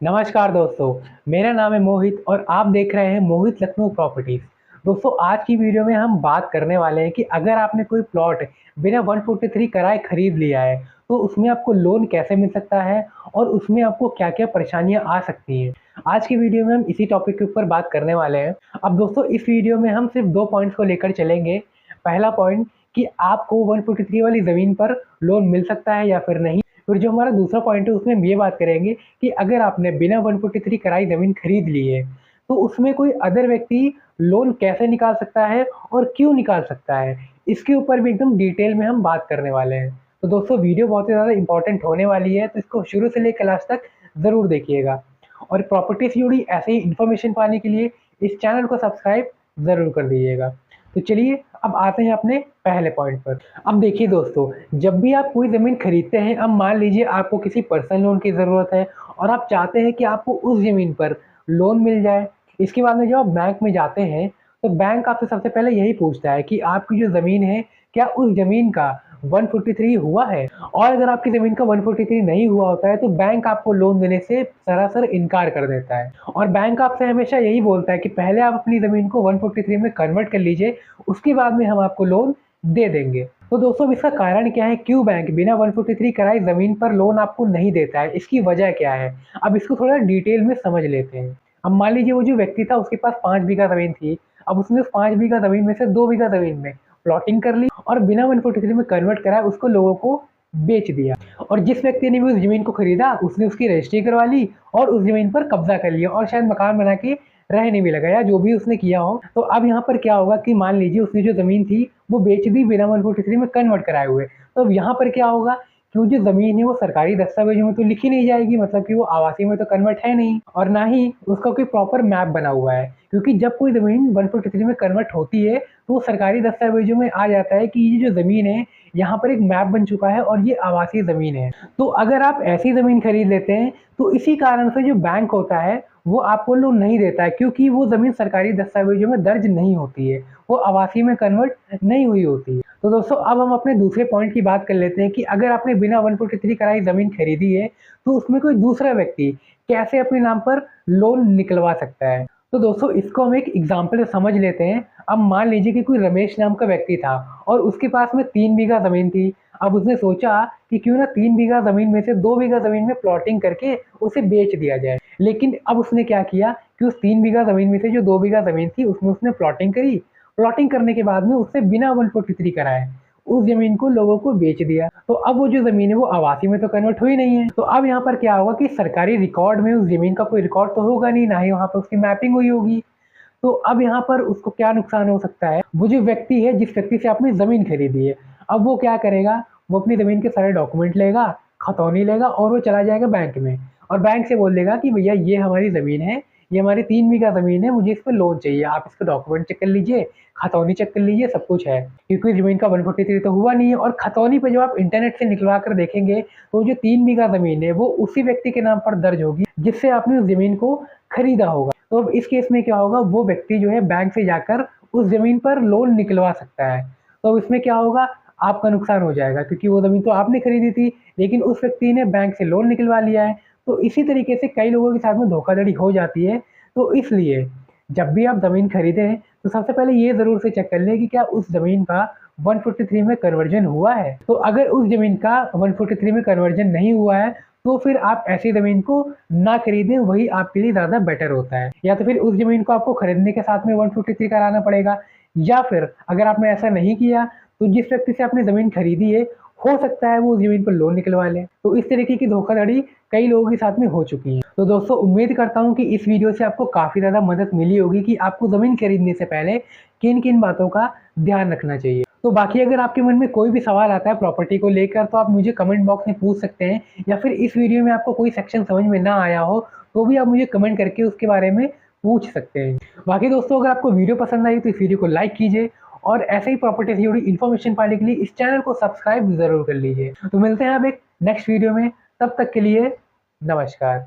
नमस्कार दोस्तों, मेरा नाम है मोहित और आप देख रहे हैं मोहित लखनऊ प्रॉपर्टीज। दोस्तों, आज की वीडियो में हम बात करने वाले हैं कि अगर आपने कोई प्लॉट बिना 143 कराए खरीद लिया है तो उसमें आपको लोन कैसे मिल सकता है और उसमें आपको क्या क्या परेशानियां आ सकती हैं। आज की वीडियो में हम इसी टॉपिक के ऊपर बात करने वाले हैं। अब दोस्तों, इस वीडियो में हम सिर्फ दो पॉइंट्स को लेकर चलेंगे। पहला पॉइंट कि आपको 143 वाली ज़मीन पर लोन मिल सकता है या फिर नहीं। फिर जो हमारा दूसरा पॉइंट है उसमें हम ये बात करेंगे कि अगर आपने बिना 143 कराई ज़मीन खरीद ली है तो उसमें कोई अदर व्यक्ति लोन कैसे निकाल सकता है और क्यों निकाल सकता है, इसके ऊपर भी एकदम डिटेल में हम बात करने वाले हैं। तो दोस्तों, वीडियो बहुत ही ज़्यादा इंपॉर्टेंट होने वाली है, तो इसको शुरू से लेकर लास्ट तक ज़रूर देखिएगा। और प्रॉपर्टी से जुड़ी ऐसे ही इन्फॉर्मेशन पाने के लिए इस चैनल को सब्सक्राइब ज़रूर कर दीजिएगा। तो चलिए अब आते हैं अपने पहले पॉइंट पर। अब देखिए दोस्तों, जब भी आप कोई ज़मीन खरीदते हैं, अब मान लीजिए आपको किसी पर्सनल लोन की ज़रूरत है और आप चाहते हैं कि आपको उस ज़मीन पर लोन मिल जाए। इसके बाद में जब आप बैंक में जाते हैं तो बैंक आपसे सबसे पहले यही पूछता है कि आपकी जो ज़मीन है, क्या उस ज़मीन का 143 हुआ है। और अगर आपकी ज़मीन का 143 नहीं हुआ होता है तो बैंक आपको लोन देने से सरासर इनकार कर देता है। और बैंक आपसे हमेशा यही बोलता है कि पहले आप अपनी ज़मीन को 143 में कन्वर्ट कर लीजिए, उसके बाद में हम आपको लोन दे देंगे। तो दोस्तों, इसका कारण क्या है, क्यों बैंक बिना 143 कराई ज़मीन पर लोन आपको नहीं देता है, इसकी वजह क्या है। अब इसको थोड़ा डिटेल में समझ लेते हैं। अब मान लीजिए वो जो व्यक्ति था उसके पास 5 बीघा ज़मीन थी। अब उसने उस 5 बीघा ज़मीन में से 2 बीघा ज़मीन में प्लॉटिंग कर ली और बिना 143 में कन्वर्ट कराए उसको लोगों को बेच दिया। और जिस व्यक्ति ने भी उस ज़मीन को खरीदा उसने उसकी रजिस्ट्री करवा ली और उस ज़मीन पर कब्जा कर लिया और शायद मकान बना के रहने भी लगा या जो भी उसने किया हो। तो अब यहाँ पर क्या होगा कि मान लीजिए उसने जो ज़मीन थी वो बेच दी बिना 143 में कन्वर्ट कराए हुए। तो अब यहाँ पर क्या होगा कि वो जो ज़मीन है वो सरकारी दस्तावेजों में तो लिखी नहीं जाएगी, मतलब कि वो आवासी में तो कन्वर्ट है नहीं और ना ही उसका कोई प्रॉपर मैप बना हुआ है। क्योंकि जब कोई ज़मीन 143 में कन्वर्ट होती है तो वो सरकारी दस्तावेजों में आ जाता है कि ये जो ज़मीन है यहाँ पर एक मैप बन चुका है और ये आवासीय ज़मीन है। तो अगर आप ऐसी ज़मीन खरीद लेते हैं तो इसी कारण से जो बैंक होता है वो आपको लोन नहीं देता है, क्योंकि वो ज़मीन सरकारी दस्तावेजों में दर्ज नहीं होती है, वो आवासीय में कन्वर्ट नहीं हुई होती है। तो दोस्तों, अब हम अपने दूसरे पॉइंट की बात कर लेते हैं कि अगर आपने बिना 143 कराई ज़मीन खरीदी है तो उसमें कोई दूसरा व्यक्ति कैसे अपने नाम पर लोन निकलवा सकता है। तो दोस्तों, इसको हम एक एग्जाम्पल से समझ लेते हैं। अब मान लीजिए कि कोई रमेश नाम का व्यक्ति था और उसके पास में 3 बीघा ज़मीन थी। अब उसने सोचा कि क्यों ना 3 बीघा ज़मीन में से 2 बीघा ज़मीन में प्लॉटिंग करके उसे बेच दिया जाए। लेकिन अब उसने क्या किया कि उस 3 बीघा ज़मीन में से जो 2 बीघा ज़मीन थी उसमें उसने प्लॉटिंग करी। प्लॉटिंग करने के बाद में उसने बिना 143 कराए उस ज़मीन को लोगों को बेच दिया। तो अब वो जो ज़मीन है वो आवासी में तो कन्वर्ट हुई नहीं है। तो अब यहाँ पर क्या होगा कि सरकारी रिकॉर्ड में उस ज़मीन का कोई रिकॉर्ड तो होगा नहीं, ना ही वहाँ पर उसकी मैपिंग हुई होगी। तो अब यहाँ पर उसको क्या नुकसान हो सकता है, वो जो व्यक्ति है जिस व्यक्ति से आपने ज़मीन खरीदी है, अब वो क्या करेगा, वो अपनी ज़मीन के सारे डॉक्यूमेंट लेगा, खतौनी लेगा और वो चला जाएगा बैंक में और बैंक से बोल देगा कि भैया ये हमारी ज़मीन है, ये हमारी 3 बीघा ज़मीन है, मुझे इस पर लोन चाहिए, आप इसके डॉक्यूमेंट चेक कर लीजिए, खतौनी चेक कर लीजिए, सब कुछ है। क्योंकि ज़मीन का 143 तो हुआ नहीं है और खतौनी पे जब आप इंटरनेट से निकलवा कर देखेंगे तो जो 3 बीघा ज़मीन है वो उसी व्यक्ति के नाम पर दर्ज होगी जिससे आपने उस ज़मीन को खरीदा होगा। तो अब इस केस में क्या होगा, वो व्यक्ति जो है बैंक से जाकर उस ज़मीन पर लोन निकलवा सकता है। तो इसमें क्या होगा, आपका नुकसान हो जाएगा क्योंकि वो ज़मीन तो आपने खरीदी थी लेकिन उस व्यक्ति ने बैंक से लोन निकलवा लिया है। तो इसी तरीके से कई लोगों के साथ में धोखाधड़ी हो जाती है। तो इसलिए जब भी आप ज़मीन खरीदें तो सबसे पहले ये ज़रूर से चेक कर लें कि क्या उस ज़मीन का 143 में कन्वर्जन हुआ है। तो अगर उस ज़मीन का 143 में कन्वर्जन नहीं हुआ है तो फिर आप ऐसी ज़मीन को ना खरीदें, वही आपके लिए ज़्यादा बेटर होता है। या तो फिर उस ज़मीन को आपको खरीदने के साथ में 143 कराना पड़ेगा, या फिर अगर आपने ऐसा नहीं किया तो जिस व्यक्ति से आपने ज़मीन खरीदी है हो सकता है वो उस ज़मीन पर लोन निकलवा ले। तो इस तरीके की धोखाधड़ी कई लोगों के साथ में हो चुकी है। तो दोस्तों, उम्मीद करता हूँ कि इस वीडियो से आपको काफ़ी ज़्यादा मदद मिली होगी कि आपको ज़मीन खरीदने से पहले किन किन बातों का ध्यान रखना चाहिए। तो बाकी अगर आपके मन में कोई भी सवाल आता है प्रॉपर्टी को लेकर तो आप मुझे कमेंट बॉक्स में पूछ सकते हैं, या फिर इस वीडियो में आपको कोई सेक्शन समझ में ना आया हो तो भी आप मुझे कमेंट करके उसके बारे में पूछ सकते हैं। बाकी दोस्तों, अगर आपको वीडियो पसंद आई तो इस वीडियो को लाइक कीजिए और ऐसे ही प्रॉपर्टी से जुड़ी इन्फॉर्मेशन पाने के लिए इस चैनल को सब्सक्राइब ज़रूर कर लीजिए। तो मिलते हैं अब एक नेक्स्ट वीडियो में, तब तक के लिए नमस्कार।